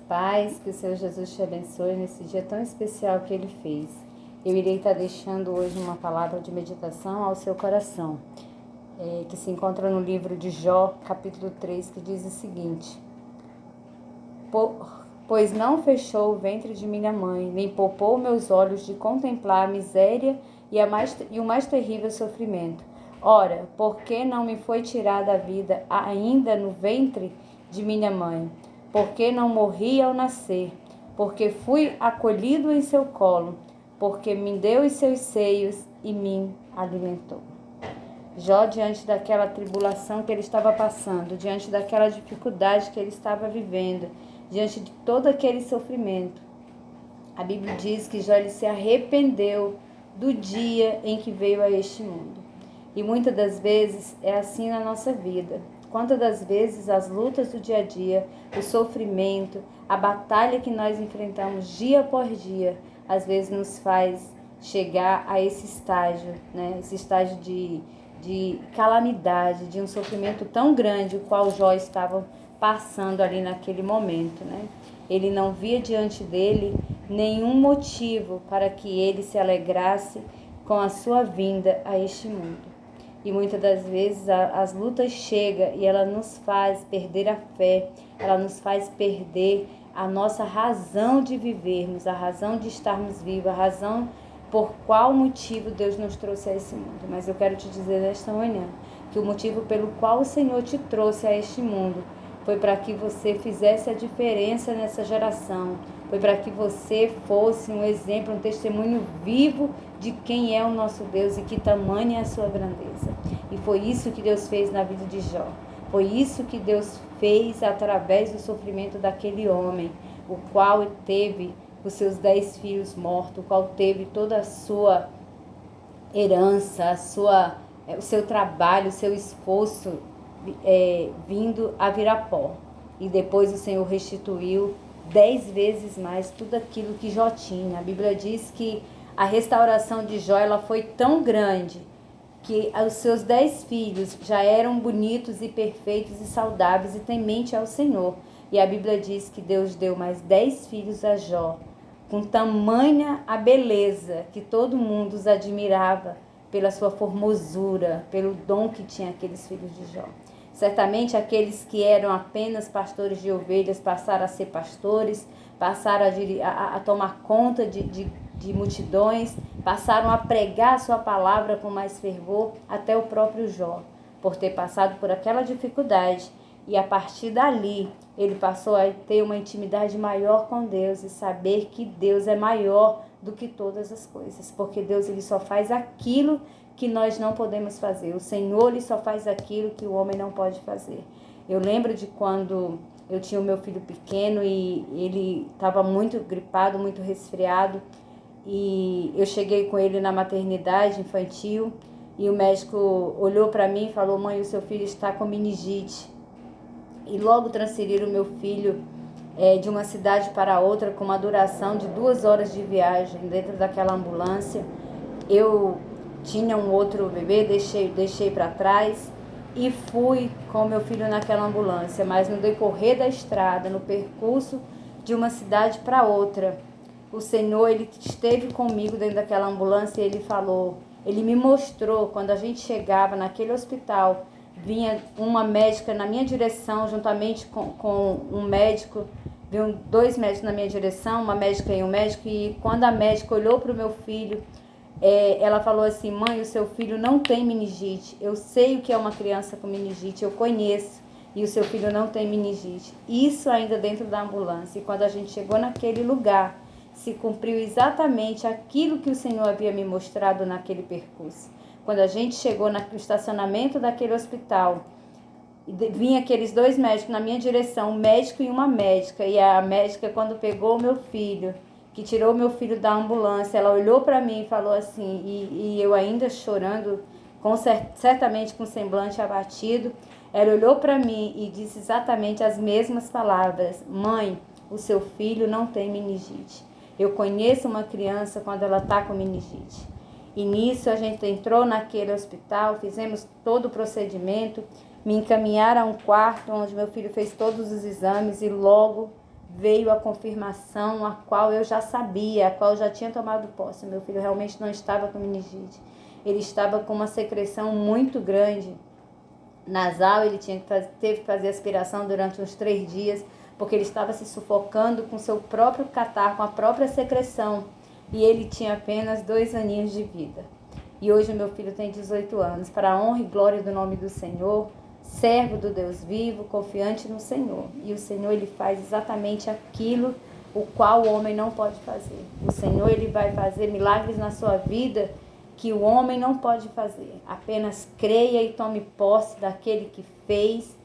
Paz, que o Senhor Jesus te abençoe nesse dia tão especial que Ele fez. Eu irei estar deixando hoje uma palavra de meditação ao seu coração, que se encontra no livro de Jó, capítulo 3, que diz o seguinte: Pois não fechou o ventre de minha mãe, nem poupou meus olhos de contemplar a miséria e o mais terrível sofrimento. Ora, por que não me foi tirada a vida ainda no ventre de minha mãe? Porque não morri ao nascer, porque fui acolhido em seu colo, porque me deu os seus seios e me alimentou. Jó, diante daquela tribulação que ele estava passando, diante daquela dificuldade que ele estava vivendo, diante de todo aquele sofrimento, a Bíblia diz que Jó ele se arrependeu do dia em que veio a este mundo. E muitas das vezes é assim na nossa vida. Quantas das vezes as lutas do dia a dia, o sofrimento, a batalha que nós enfrentamos dia após dia, às vezes nos faz chegar a esse estágio, né? Esse estágio de calamidade, de um sofrimento tão grande, o qual Jó estava passando ali naquele momento, né? Ele não via diante dele nenhum motivo para que ele se alegrasse com a sua vinda a este mundo. E muitas das vezes as lutas chegam e ela nos faz perder a fé, ela nos faz perder a nossa razão de vivermos, a razão de estarmos vivos, a razão por qual motivo Deus nos trouxe a esse mundo. Mas eu quero te dizer nesta manhã que o motivo pelo qual o Senhor te trouxe a este mundo foi para que você fizesse a diferença nessa geração, foi para que você fosse um exemplo, um testemunho vivo de quem é o nosso Deus e que tamanha é a sua grandeza. E foi isso que Deus fez na vida de Jó. Foi isso que Deus fez através do sofrimento daquele homem, o qual teve os seus 10 filhos mortos, o qual teve toda a sua herança, o seu trabalho, o seu esforço vindo a virar pó. E depois o Senhor restituiu 10 vezes mais tudo aquilo que Jó tinha. A Bíblia diz que a restauração de Jó ela foi tão grande que os seus 10 filhos já eram bonitos e perfeitos e saudáveis e temente ao Senhor. E a Bíblia diz que Deus deu mais 10 filhos a Jó, com tamanha a beleza que todo mundo os admirava pela sua formosura, pelo dom que tinha aqueles filhos de Jó. Certamente aqueles que eram apenas pastores de ovelhas passaram a ser pastores, passaram a tomar conta de multidões, passaram a pregar a sua palavra com mais fervor, até o próprio Jó, por ter passado por aquela dificuldade. E a partir dali, ele passou a ter uma intimidade maior com Deus e saber que Deus é maior do que todas as coisas, porque Deus ele só faz aquilo que nós não podemos fazer. O Senhor ele só faz aquilo que o homem não pode fazer. Eu lembro de quando eu tinha o meu filho pequeno e ele estava muito gripado, muito resfriado, e eu cheguei com ele na maternidade infantil e o médico olhou para mim e falou: mãe, o seu filho está com meningite. E logo transferiram o meu filho de uma cidade para outra com uma duração de 2 horas de viagem dentro daquela ambulância. Eu tinha um outro bebê, deixei para trás e fui com meu filho naquela ambulância, mas no decorrer da estrada, no percurso de uma cidade para outra, o Senhor ele esteve comigo dentro daquela ambulância e ele falou, ele me mostrou, quando a gente chegava naquele hospital, vinha uma médica na minha direção, juntamente com um médico, vinham 2 médicos na minha direção, uma médica e um médico, e quando a médica olhou para o meu filho, ela falou assim: mãe, o seu filho não tem meningite, eu sei o que é uma criança com meningite, eu conheço, e o seu filho não tem meningite. Isso ainda dentro da ambulância. E quando a gente chegou naquele lugar, se cumpriu exatamente aquilo que o Senhor havia me mostrado naquele percurso. Quando a gente chegou no estacionamento daquele hospital, vinha aqueles 2 médicos na minha direção, um médico e uma médica, e a médica, quando pegou o meu filho, que tirou meu filho da ambulância, ela olhou para mim e falou assim, e eu ainda chorando, certamente com semblante abatido, ela olhou para mim e disse exatamente as mesmas palavras: mãe, o seu filho não tem meningite. Eu conheço uma criança quando ela está com meningite. E nisso a gente entrou naquele hospital, fizemos todo o procedimento, me encaminharam a um quarto onde meu filho fez todos os exames e logo veio a confirmação, a qual eu já sabia, a qual eu já tinha tomado posse. Meu filho realmente não estava com meningite. Ele estava com uma secreção muito grande nasal, ele teve que fazer aspiração durante uns 3 dias, porque ele estava se sufocando com seu próprio catarro, com a própria secreção. E ele tinha apenas 2 aninhos de vida. E hoje o meu filho tem 18 anos. Para a honra e glória do nome do Senhor, servo do Deus vivo, confiante no Senhor. E o Senhor, ele faz exatamente aquilo o qual o homem não pode fazer. O Senhor, ele vai fazer milagres na sua vida que o homem não pode fazer. Apenas creia e tome posse daquele que fez,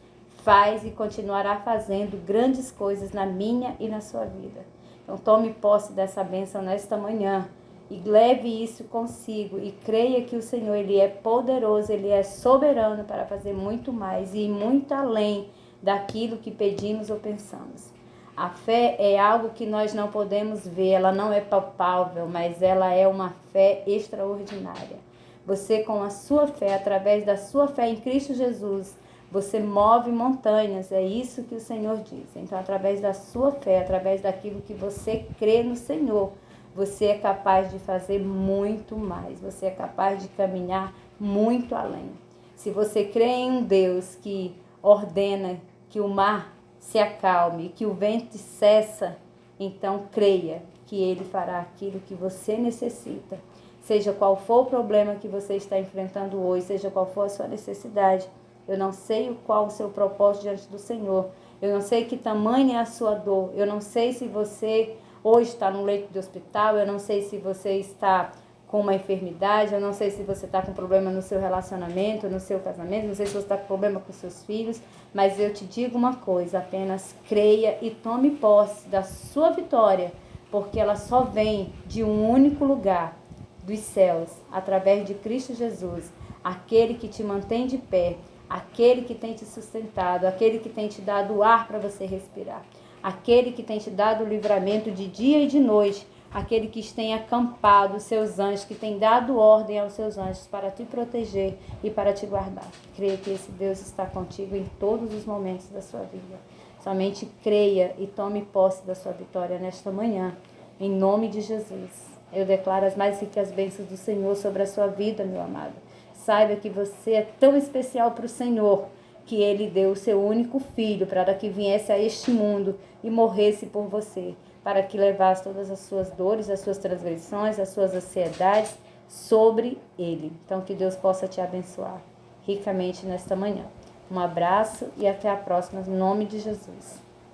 faz e continuará fazendo grandes coisas na minha e na sua vida. Então tome posse dessa bênção nesta manhã e leve isso consigo e creia que o Senhor, ele é poderoso, ele é soberano para fazer muito mais e muito além daquilo que pedimos ou pensamos. A fé é algo que nós não podemos ver, ela não é palpável, mas ela é uma fé extraordinária. Você, com a sua fé, através da sua fé em Cristo Jesus, você move montanhas, é isso que o Senhor diz. Então, através da sua fé, através daquilo que você crê no Senhor, você é capaz de fazer muito mais, você é capaz de caminhar muito além. Se você crê em um Deus que ordena que o mar se acalme, que o vento cessa, então creia que Ele fará aquilo que você necessita. Seja qual for o problema que você está enfrentando hoje, seja qual for a sua necessidade, eu não sei qual o seu propósito diante do Senhor, eu não sei que tamanho é a sua dor, eu não sei se você hoje está no leito de hospital, eu não sei se você está com uma enfermidade, eu não sei se você está com problema no seu relacionamento, no seu casamento, não sei se você está com problema com seus filhos, mas eu te digo uma coisa, apenas creia e tome posse da sua vitória, porque ela só vem de um único lugar, dos céus, através de Cristo Jesus, aquele que te mantém de pé, aquele que tem te sustentado, aquele que tem te dado ar para você respirar, aquele que tem te dado o livramento de dia e de noite, aquele que tem acampado os seus anjos, que tem dado ordem aos seus anjos para te proteger e para te guardar. Creia que esse Deus está contigo em todos os momentos da sua vida. Somente creia e tome posse da sua vitória nesta manhã, em nome de Jesus. Eu declaro as mais ricas bênçãos do Senhor sobre a sua vida, meu amado. Saiba que você é tão especial para o Senhor, que Ele deu o seu único filho para que viesse a este mundo e morresse por você, para que levasse todas as suas dores, as suas transgressões, as suas ansiedades sobre Ele. Então, que Deus possa te abençoar ricamente nesta manhã. Um abraço e até a próxima, em nome de Jesus.